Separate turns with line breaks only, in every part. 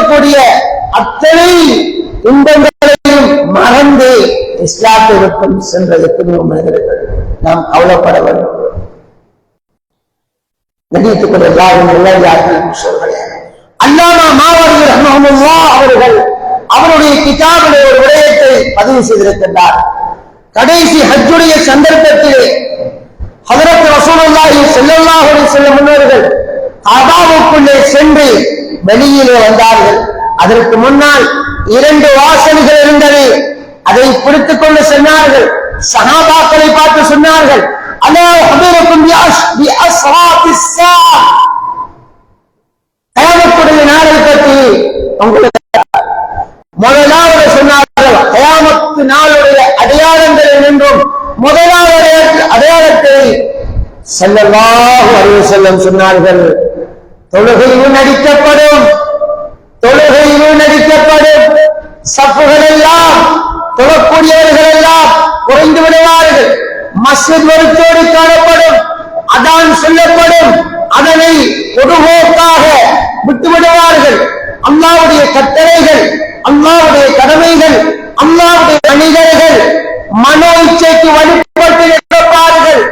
இருக்கக்கூடிய அத்தனை இன்பங்களையும் மறந்து இஸ்லாத்தை விட்டு சென்ற எத்தனையோ மனிதர்கள் நாம் கவலைப்பட வேண்டும். கண்ணியத்துக்குரிய எல்லாரும் நல்லடியார்கள் சொல்கிறேன். அல்லாமா மாவடி ரஹ்மத்துல்லாஹ் அவர்கள் அவருடைய கிதாபிலே ஒரு விடயத்தை பதிவு செய்திருக்கின்றார். கடைசி ஹஜ்ஜுடைய சந்தர்ப்பத்திலே ஹஜ்ரத் ரசூலுல்லாஹி ஸல்லல்லாஹு அலைஹி வஸல்லம் முன்னோர்கள் காபாவுக்குள்ளே சென்று வெளியிலே வந்தார்கள். அதற்கு முன்னால் 2 வாசல்கள் இருந்தது. அதை பிடித்துக் கொண்டு சொன்னார்கள். சஹாபாக்களை பார்த்து சொன்னார்கள், அலா ஹபீரக்கும் பி அஸ்ராத்திஸ் ஸாஅ, கயாமத்துடைய நாளை பற்றி உங்களுக்கு முதலாவது சொன்னார்கள். கயாமத்து நாளுடைய அடையாளங்களை நின்றும் முதலாவது அடையாளத்தை ஸல்லல்லாஹு அலைஹி வஸல்லம் சொன்னார்கள். தொழுகையும் நடிக்கப்படும், தொழுகையும் நடிக்கப்படும். சஃப்புகள் எல்லாம் தொழக்கூடியவர்கள் எல்லாம் குறைந்து விடுவார்கள். மஸ்ஜித் வரிசையோடு காணப்படும். அதான் சொல்லப்படும். அதனை பொதுபோக்காக விட்டுவிடுவார்கள். அல்லாஹ்வுடைய கட்டளைகள், அல்லாஹ்வுடைய கடமைகள், அல்லாஹ்வுடைய மனிதர்கள் மனோ இச்சைக்கு வழிபட்டு நடப்பார்கள்.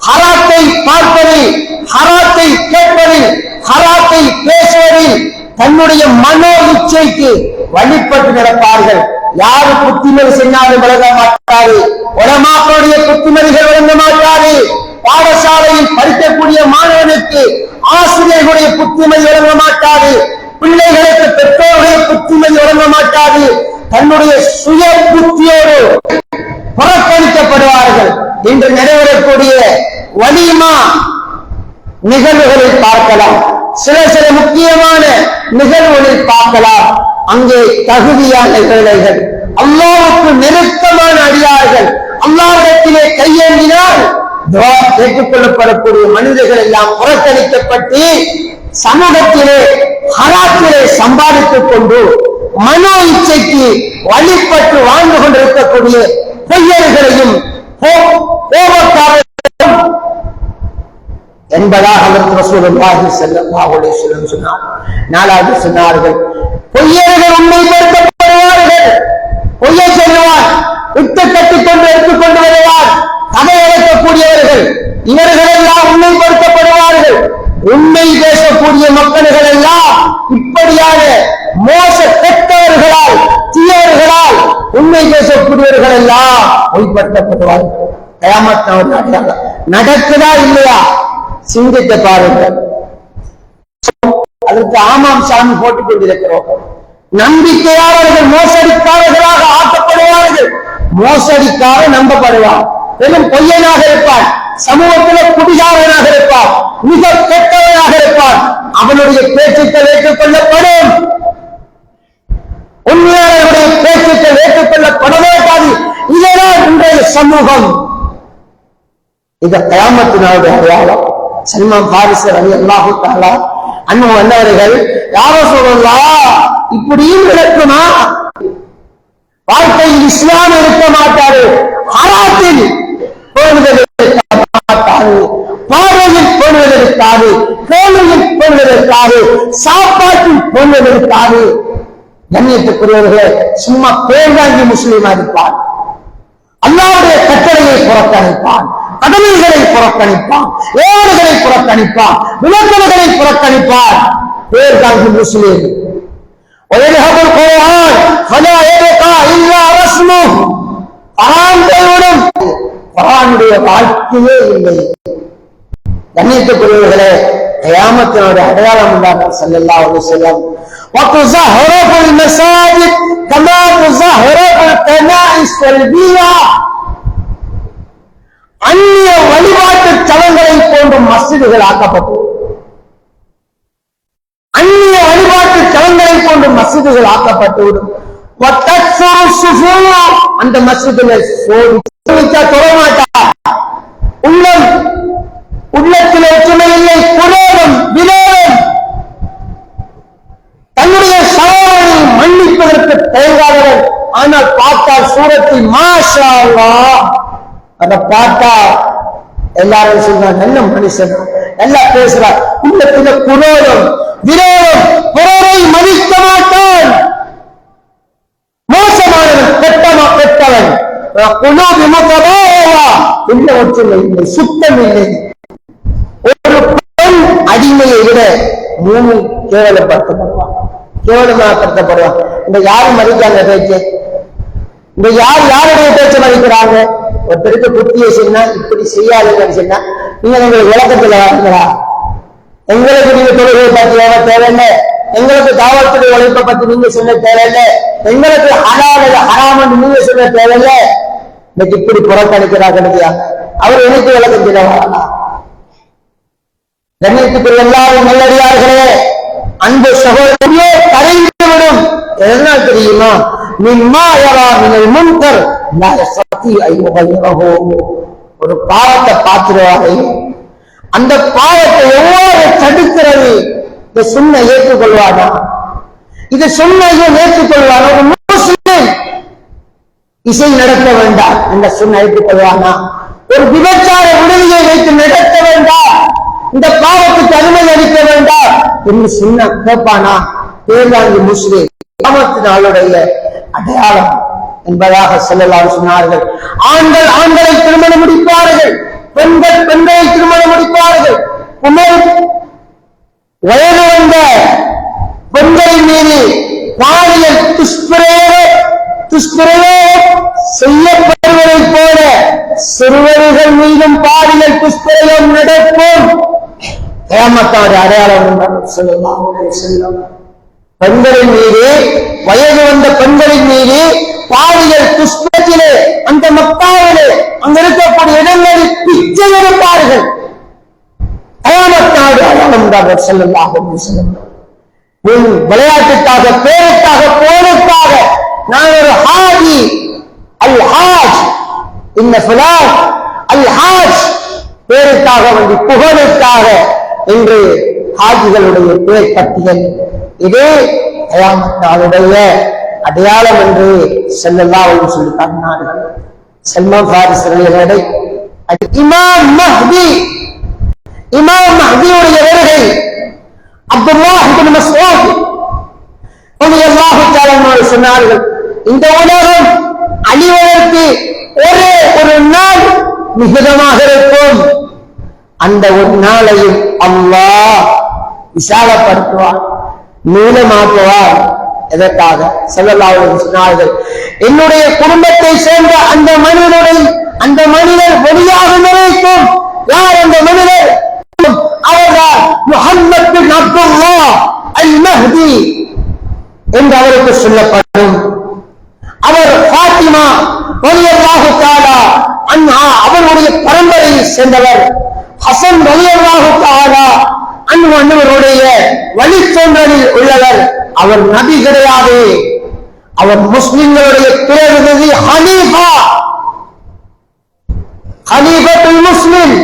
ஹராத்தை பார்ப்பதில், ஹராத்தை கேட்பதில், ஹராத்தை பேசுவதில் தன்னுடைய மனோ இச்சைக்கு வழிபட்டு நடப்பார்கள். யாரு புத்திமதி செய்யாலும் விளங்க மாட்டாது. உலமாக்களுடைய புத்திமதிகள் விளங்க மாட்டாது. பாடசாலையில் படிக்கக்கூடிய மாணவனுக்கு ஆசிரியர்களுடைய புத்திமதி விளங்க மாட்டாது. பிள்ளைகளுக்கு பெற்றோர்களுடைய புத்திமதி விளங்க மாட்டாது. தன்னுடைய சுய புத்தியோடு புறக்கணிக்கப்படுவார்கள். இன்று நிறைவேறக்கூடிய வலிமா நிகழ்வுகளை பார்க்கலாம். சில முக்கியமான நிகழ்வுகளில் பார்க்கலாம். அங்கே தகுதியான வேலைகள், அல்லாஹ்வுக்கு நெருக்கமான அடியார்கள் அல்லாஹ்விடத்திலே கையேந்தினால் துஆ ஏற்றுக்கொள்ளப்படக்கூடிய மனிதர்கள் எல்லாம் புறக்கணிக்கப்பட்டு சமூகத்திலே ஹராத்திலே சம்பாதித்துக் கொண்டு மனோ இச்சைக்கு வழிபட்டு வாழ்ந்து கொண்டிருக்கக்கூடிய பொய்யர்களையும் கோபக்காரர்களையும் என்பதாக ஹஜ்ரத் ரசூலுல்லாஹி ஸல்லல்லாஹு அலைஹி வஸல்லம் சொன்னார். நாலாவது சொன்னார்கள், பொய்யர்கள் உண்மைப்படுத்தப்படுவார்கள். பொய்யை சொல்லுவார், விட்டு கட்டிக் கொண்டு எடுத்துக்கொண்டு வருவார், கதை இழக்கக்கூடியவர்கள் இவர்கள் எல்லாம் உண்மைப்படுத்தப்படுவார்கள். உண்மை பேசக்கூடிய மக்கள்கள் எல்லாம் இப்படியான மோச கெட்டவர்களால், தீயவர்களால் உண்மை பேசக்கூடியவர்கள் எல்லாம் பொய்ப்படுத்தப்படுவார்கள். கயாமத் நாள் நடக்குதா இல்லையா சிந்தித்து பாருங்கள். அதற்கு ஆமாம் சாமி போட்டுக் கொண்டிருக்கிறோம். நம்பிக்கையாளர்கள் மோசடிக்காரர்களாக ஆக்கப்படுவார்கள். மோசடிக்காக நம்பப்படுவார். பெரும் பொய்யனாக இருப்பார், சமூகத்தில் குடிகாரனாக இருப்பார், மிக கெட்டவனாக இருப்பார். அவனுடைய பேச்சுக்கள் ஏற்றுக்கொள்ளப்படும். உண்மையாளர்களுடைய பேச்சுக்கள் ஏற்றுக்கொள்ளப்பட மாட்டாது. இதுதான் இன்றைய சமூகம். இது கயாமத்தினுடைய அடையாளம். சல்மான் பாரிஸ் ரலியல்லாஹு தஆலா அன்ஹு வந்தவர்கள், யா ரசூலல்லாஹ் இப்படியும் நடக்குமா? வாழ்க்கையில் இஸ்லாம் இருக்க மாட்டாரு, ஹராத்தில் போடுவதற்காக மாட்டாரு, பார்வையில் போடுவதற்காக, கோலையில் போடுவதற்காக, சாப்பாட்டில் போடுவதற்காக. கண்ணியத்துக்குரியவர்களே, சும்மா பேர் வாங்கி முஸ்லீமா இருப்பார். அல்லாஹ்வுடைய கட்டளையை புறக்கணிப்பான், கடமைகளை புறக்கணிப்பான், ஏவல்களை புறக்கணிப்பான், விளக்கல்களை புறக்கணிப்பான். பேர் தாங்கி முஸ்லீம். ويذهب القرآن فلا يبقى إلا رسمه. குர்ஆனுடன் குர்ஆனுடைய வாழ்க்கையே இல்லை. கண்ணியத்துக்குரியவர்களே, கியாமத்தினுடைய அடையாளம் என்றார்கள் ஸல்லல்லாஹு அலைஹி வஸல்லம், وتزهرف المساجد كما تزهرف الكنائس والبيع. அந்நிய வழிபாட்டு தலங்களை போன்ற மஸ்ஜிதுகள் ஆக்கப்பட்டு, அந்நிய வழிபாட்டு தலங்களை போன்ற மஸ்ஜிதுகள் ஆக்கப்பட்டுவிடும். அந்த மஸ்ஜிதில் தொடமாட்டார். உள்ளத்திலே துணை இல்லை, குரோதம், விரோதம், தன்னுடைய சவாலை மன்னிப்பதற்கு தயங்காதவர். ஆனால் பார்த்தால் சூரத்தில் மாஷா அல்லாஹ், அதை பார்த்தா எல்லாரும் சொல்றாங்க நல்ல மனுஷன், நல்லா பேசுறார். உள்ளத்துல குரோதம், விரோதம், பிறரை மதிக்க மாட்டார். இல்லை, சுத்தம் இல்லை. ஒரு பெண் அடிமையை விட 3 கேவலப்படுத்தப்படுவான், கேவலமாப்படுத்தப்படுவான். இந்த யாரும் மதிக்காங்க பேச்சு, இந்த யாருடைய பேச்சை மதிக்கிறாங்க? ஒருத்தருக்கு புத்தியை சொன்னா இப்படி செய்யாதுன்னு சொன்னா நீங்க உங்களுக்கு விளக்கத்துல வாங்களா? எங்களுக்கு நீங்க தொழுகையை பத்தி தேவையில்லை, எங்களுக்கு தாவத்துடைய உழைப்பை பத்தி நீங்க சொல்ல தேவையில்லை, எங்களுக்கு ஹராமன் நீங்க சொல்ல தேவையில்லை. இன்னைக்கு இப்படி புறக்கணிக்கிறாங்க இல்லையா? அவர் எனக்கு விளக்கம் சொல்ல கண்ணியத்துக்குள் எல்லாரும் நல்லடியார்களே, அன்பு சகோதரியே கரைந்து விடும். எதனால் தெரியுமா? முன்கர் ஒரு பாவத்தை பார்த்துருவாரு, அந்த பாவத்தை எவ்வாறு தடுக்கிறது? இந்த சுண்ண ஏற்றுக்கொள்வானா? இது சுண்ணையும் ஏற்றுக்கொள்வானா? ஒரு முஸ்லிம் இசை நடத்த வேண்டாம் இந்த சுண்ண ஏற்றுக்கொள்வானா? ஒரு விபச்சார விடுதியை வைத்து நடத்த வேண்டாம், இந்த பாவத்துக்கு அனுமதி அளிக்க வேண்டாம் என்று சொன்ன கேட்பானா? பேர்வாங்கி முஸ்லிம் நாளுடைய அடையாளம் என்பதாக ஸல்லல்லாஹு சொன்னார்கள். ஆண்கள் ஆண்களை திருமணம் முடிப்பார்கள், பெண்கள் பெண்களை திருமணம் முடிப்பார்கள். வயது வந்த பெண்களின் மீது பாலியல் துஷ்பிரயோகம் செய்யப்படுவதை போல சிறுவர்கள் மீதும் பாலியல் துஷ்பிரயோகம் நடக்கும். கியாமத்தோட அடையாளம் ஸல்லல்லாஹு அலைஹி வஸல்லம். பெண்களின் மீது, வயது வந்த பெண்களின் மீது பாலியல் துஷ்பிரத்திலே அந்த மக்காவிலே அங்க இருக்கக்கூடிய இடங்களில் பிச்சை எடுப்பார்கள். கியாமத்தோட அடையாளம் ஸல்லல்லாஹு அலைஹி வஸல்லம். விளையாட்டுக்காக, பேருக்காக, போருக்காக நான் ஒரு ஹாஜி அல் ஹாஜ் இன்ன ஃபுலான் அல் ஹாஜ், பேருக்காக வந்து புகழுக்காக என்று ஹாஜிகளுடைய பேர் பட்டியல். இது கியாமத்துடைய அடையாளம் என்று ஸல்லல்லாஹு அலைஹி வஸல்லம் சொல்லி காட்டினார்கள். சல்மான் ஃபாரிஸ் அவர்களை இமாம் மஹ்தியுடைய வருகை அப்துல்லாஹ் இப்னு மஸ்ஊத் ரலியல்லாஹு தஆலா அன்ஹு சொன்னார்கள், இந்த உலகம் அழிவதற்கு ஒரே ஒரு நாள் மிகுதமாக இருக்கும், அந்த ஒரு நாளையும் அல்லாஹ் விசாலப்படுத்துவார், நீளமாக்குவார். எதற்காக? ஸல்லல்லாஹு அலைஹி வஸல்லம் சொன்னார்கள், என்னுடைய குடும்பத்தை சேர்ந்த அந்த மனிதர் வெளியாகும் வரைக்கும். யார் அந்த மனிதர்? அவர்தான் முஹம்மது பின் அப்துல்லாஹ் அல் மஹ்தி என்று அவருக்கு சொல்லப்படும். அவர் ஃபாத்திமா ரலியல்லாஹு தஆலா அன்ஹா அவருடைய பரம்பரையை சேர்ந்தவர். ஹசன் ரலியல்லாஹு தஆலா அன்ஹு அன்னவருடைய வழித்தோன்றலில் உள்ளவர். அவர் நபி கிடையாது, அவர் முஸ்லிம்களுடைய பிரதிநிதி, ஹலீஃபத்துல் முஸ்லிம்.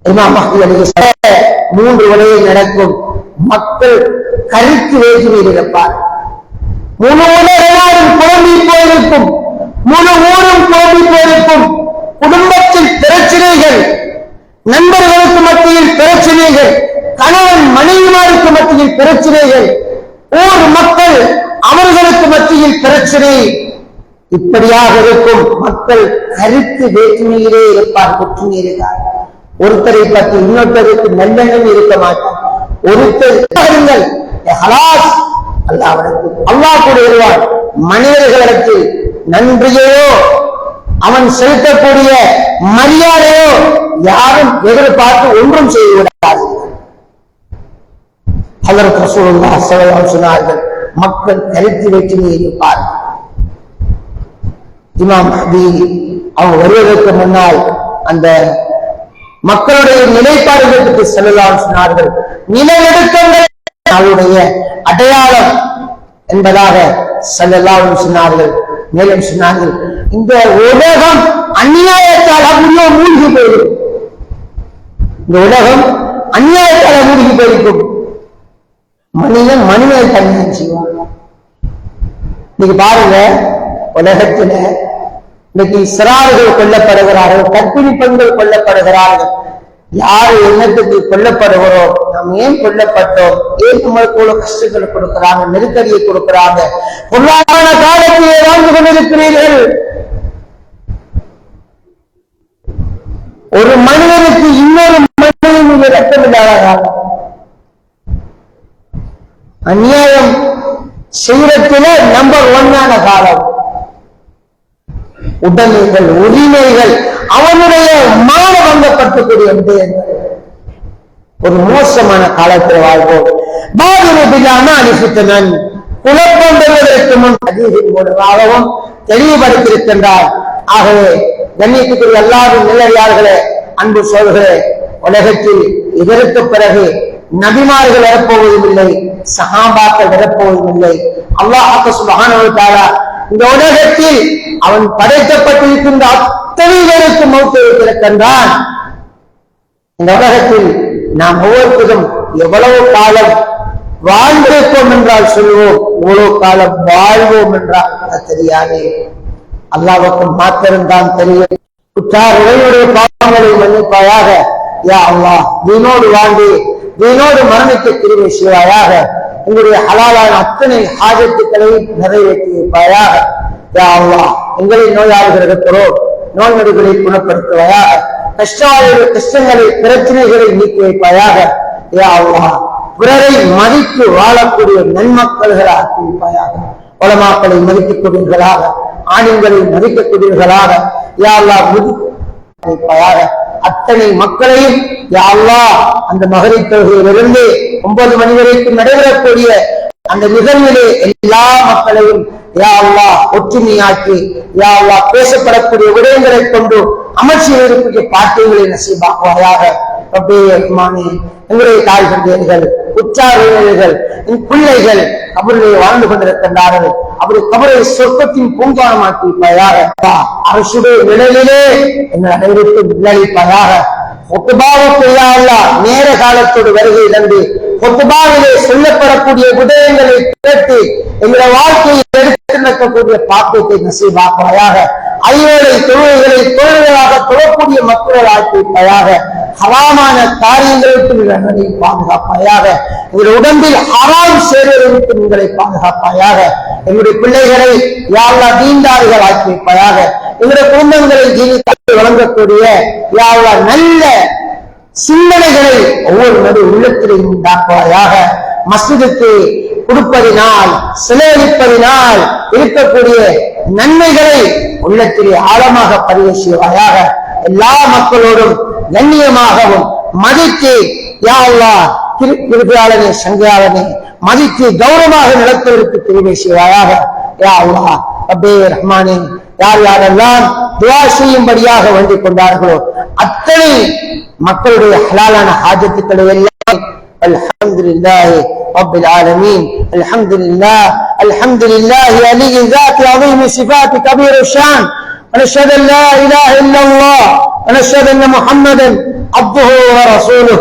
இமாம் மஹ்தி அலைஹிஸ்ஸலாம் 3 வழியில் நடக்கும். மக்கள் கருத்து வேற்றுமை இருப்பார், முழு உலகம் குழம்பி போயிருக்கும், முழு ஊரும் குழம்பி போயிருக்கும். குடும்பத்தில் பிரச்சனைகள், நண்பர்களுக்கு மத்தியில் பிரச்சனைகள், கணவன் மனைவிமாருக்கு மத்தியில் பிரச்சனைகள், ஊர் மக்கள் அவர்களுக்கு மத்தியில் பிரச்சனை, இப்படியாக இருக்கும். மக்கள் கருத்து வேற்றுமையிலே இருப்பார், ஒற்றுமை இருக்கார். ஒருத்தரை பற்றி இன்னொருத்தருக்கு நல்லெண்ணம் இருக்க மாட்டார். ஒருத்தர் அல்லாஹ் கூட வருவார். மனிதர்களிடத்தில் நன்றியையோ அவன் செலுத்தக்கூடிய மரியாதையோ யாரும் எதிர்பார்த்து ஒன்றும் செய்துவிடாது. ஹஜ்ரத் ரசூலுல்லாஹ் ஸல்லல்லாஹு அலைஹி வஸல்லம் சொன்னார்கள், மக்கள் கருத்து வேற்றுமை இருப்பார்கள். இமாம் மஹ்தி அவங்க வருவதற்கு முன்னால் அந்த மக்களுடைய நிலைப்பாடுகளுக்கு ஸல்லல்லாஹு சொன்னார்கள், நிலநடுக்கங்கள் அவருடைய அடையாளம் என்பதாக ஸல்லல்லாஹு சொன்னார்கள். மேலும் சொன்னார்கள், இந்த உலகம் அநியாயத்தால் அப்படியோ மூழ்கி போயிருக்கும், இந்த உலகம் அநியாயத்தால் மூழ்கி போயிருக்கும். மனிதனை தன்னியம் செய்வார். இன்னைக்கு பாருங்க, உலகத்துல இன்னைக்கு சிறார்கள் கொல்லப்படுகிறார்கள், கர்ப்பிணி பெண்கள் கொல்லப்படுகிறார்கள். யாரு எண்ணத்துக்கு கொல்லப்படுகிறோம், நாம் ஏன் கொல்லப்பட்டோம், ஏன் நம்மளுக்கு இவ்வளவு கஷ்டங்களை கொடுக்கிறாங்க, நெருக்கடியை கொடுக்கிறாங்க, பொருளாதார காலத்திலே வாழ்ந்து கொண்டிருக்கிறீர்கள். ஒரு மனிதனுக்கு இன்னொரு மனிதனுக்கு ரத்தமில்லாத காலம், அநியாயம் செய்யறதுல நம்பர் 1 காலம், உடமைகள் உரிமைகள் அவனுடைய மான வந்தப்பட்டக்கூடிய ஒரு மோசமான காலத்தில் வாழ்வோம். குழப்பம் பெறுவதற்கு முன் அதிகம் மூலமாகவும் தெளிவுபடுத்தியிருக்கின்றார். ஆகவே கண்ணியத்துக்குரிய எல்லாரும் நல்லடியார்களே, அன்பு சோதர்களே, உலகத்தில் இதற்கு பிறகு நபிமார்கள் வரப்போவதும் இல்லை, சஹாபாக்கள் வரப்போவதும் இல்லை. அல்லாஹ் சுப்ஹானஹு வ தஆலா இந்த உலகத்தில் அவன் படைக்கப்பட்டிருக்கின்ற அத்தனை பேருக்கு மௌத்தை வைத்திருக்கின்றான். இந்த உலகத்தில் நாம் ஒவ்வொருத்தரும் எவ்வளவு காலம் வாழ்ந்திருப்போம் என்றால் சொல்வோம், எவ்வளவு காலம் வாழ்வோம் என்றால் தெரியாது. அல்லாஹ்வுக்கு மாத்திரம்தான் தெரியும். குற்றார் உடைய பாவங்களை மன்னிப்பாயாக யா அல்லாஹ். வீணோடு வாழ்ந்து வீணோடு மரணிக்க கிருபை செய்வாயாக. உங்களுடைய ஹலாலான அத்தனை ஹாஜத்துக்களையும் நிறைவேற்றி வைப்பாயாக யா அல்லாஹ். எங்களை நோயாளிகளுக்கிறோம், நோய் நொடிகளை குணப்படுத்துவாயாக. கஷ்டவாளிகள் கஷ்டங்களை பிரச்சனைகளை நீக்கி வைப்பாயாக யா அல்லாஹ். பிறரை மதித்து வாழக்கூடிய நன்மக்கள்களை ஆக்கி வைப்பாயாக. உலமாக்களை மதிக்கக்கூடியவர்களாக, ஆணிங்களை மதிக்கக்கூடியவர்களாக யா அல்லாஹ் வைப்பாயாக. அத்தனை மக்களையும் யா அல்லாஹ் அந்த மகரிப் தொழுகையிலிருந்து 9 மணி வரைக்கும் நடைபெறக்கூடிய அந்த நிகழ்விலே எல்லா மக்களையும் யா அல்லாஹ் ஒற்றுமையாக்கி யா அல்லாஹ் பேசப்படக்கூடிய விடயங்களை கொண்டு அமர்ச்சியில் இருக்கக்கூடிய பாட்டியங்களை நசீபாக்குவாயாக. ரப்பே ரஹ்மானே, எங்களுடைய தாய் தந்தையர்கள், உற்றார்கள், என் பிள்ளைகள் கபரிலே வாழ்ந்து கொண்டிருக்கின்றார்கள். அவருடைய கபரை சொர்க்கத்தின் பூங்கானமாக்கி வைப்பாயாக. அரசுடைய நிழலிலே எங்கள் அனைவருக்கும் விளைவிப்பாயாக. ஒத்துபாவுக்கு யா அல்லாஹ் நேர காலத்தோடு வருகை தந்து ஒத்துபாவிலே சொல்லப்படக்கூடிய விடயங்களை கேட்டு எங்களுடைய வாழ்க்கையை எடுத்து நடக்கக்கூடிய பாக்கியத்தை நசீபாக்குவாயாக. ஐவேளை தொழுகைகளை தொழில்களாக தொழக்கூடிய மக்கள் ஆக்கி வைப்பாயாக. ஹராமான காரியங்களுக்கு நீங்கள் பாதுகாப்பாயாக. எங்களுடைய உடம்பில் ஹராம் சேர்வதற்கு உங்களை பாதுகாப்பாயாக. எங்களுடைய பிள்ளைகளை யா அல்லாஹ் தீன்தாரிகள் ஆக்கி வைப்பாயாக. எங்களுடைய குடும்பங்களை ஜீவித்து வழங்கக்கூடிய யா அல்லாஹ் நல்ல சிந்தனைகளை ஒவ்வொரு நடு உள்ளத்திலையும் உண்டாக்குவாயாக. மஸ்ஜிதுக்கு கொடுப்பதினால் செலவழிப்பதினால் இருக்கக்கூடிய நன்மைகளை உள்ளத்திலே ஆழமாக பதிவு செய்வாயாக. எல்லா மக்களோடும் கண்ணியமாகவும் மதித்து யா அல்லாஹ் கிருபையாளனே சங்கையாளனே மதித்து கௌரவமாக நடத்துவதற்கு தெரிவு செய்வாயாக யா அல்லாஹ். ரப்பே ரஹ்மானே, யார் யாரெல்லாம் துஆ செய்யும்படியாக வேண்டிக் கொண்டார்களோ அத்தனை மக்களுடைய ஹலாலான ஹாஜத்துக்களை எல்லாம் அல்ஹம்துலில்லாஹி ரப்பில் ஆலமீன். அல்ஹம்துலில்லாஹ் அல்ஹம்துலில்லாஹி அலியி ذات عظيم صفات كبير الشان. ونشهد ان لا اله الا الله ونشهد ان محمدا عبده ورسوله.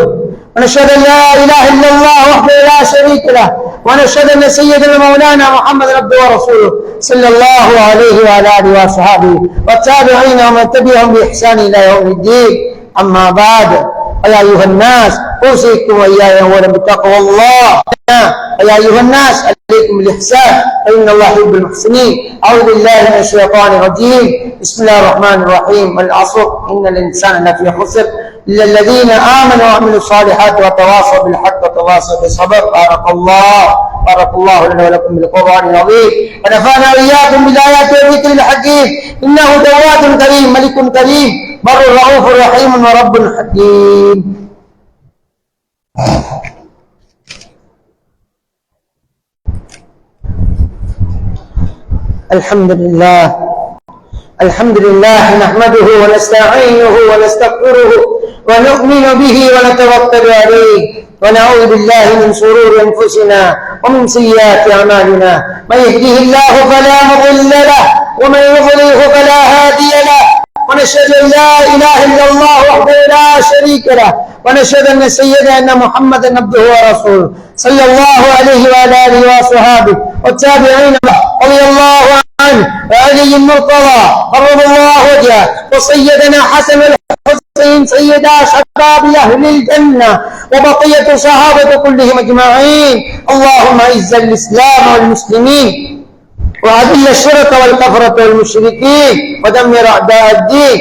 ونشهد ان لا اله الا الله وحده لا شريك له. ونشهد ان سيدنا مولانا محمد عبده ورسوله صلى الله عليه وعلى اله وصحبه والتابعين ومن تبعهم باحسان الى يوم الدين. اما بعد، يا ايها الناس اوصيكم واياي اولا بتقوى الله. يا ايها الناس عليكم الاحسان فان الله يحب المحسنين. اعوذ بالله من الشيطان الرجيم. بسم الله الرحمن الرحيم. والعصر ان الانسان لفي خسر الا الذين امنوا وعملوا الصالحات وتواصوا بالحق وتواصوا بالصبر. بارك الله لنا ولكم بالقرآن العظيم ونفعنا واياكم بالايات والذكر الحكيم. انه تواب كريم ملك كريم بر رؤوف رحيم ورب حكيم. الحمد لله نحمده ونستعينه ونستغفره ونؤمن به ونتوكل عليه ونعوذ بالله من شرور انفسنا ومن سيئات اعمالنا. من يهده الله فلا مضل له ومن يضلله فلا هادي له. ونشهد ان لا اله الا الله وحده لا شريك له. ونشهد ان سيدنا محمدا عبده ورسوله صلى الله عليه وعلى اله وصحبه والتابعين رضي الله عنهم وعلي المرتضى قرب الله وجهه، وسيدنا حسن الحسين سيدا شباب أهل الجنة، وبقية صحابة كلهم أجمعين. اللهم أعز الإسلام والمسلمين، وأذل الشرك والكفرة والمشركين، ودمر أعداء الدين.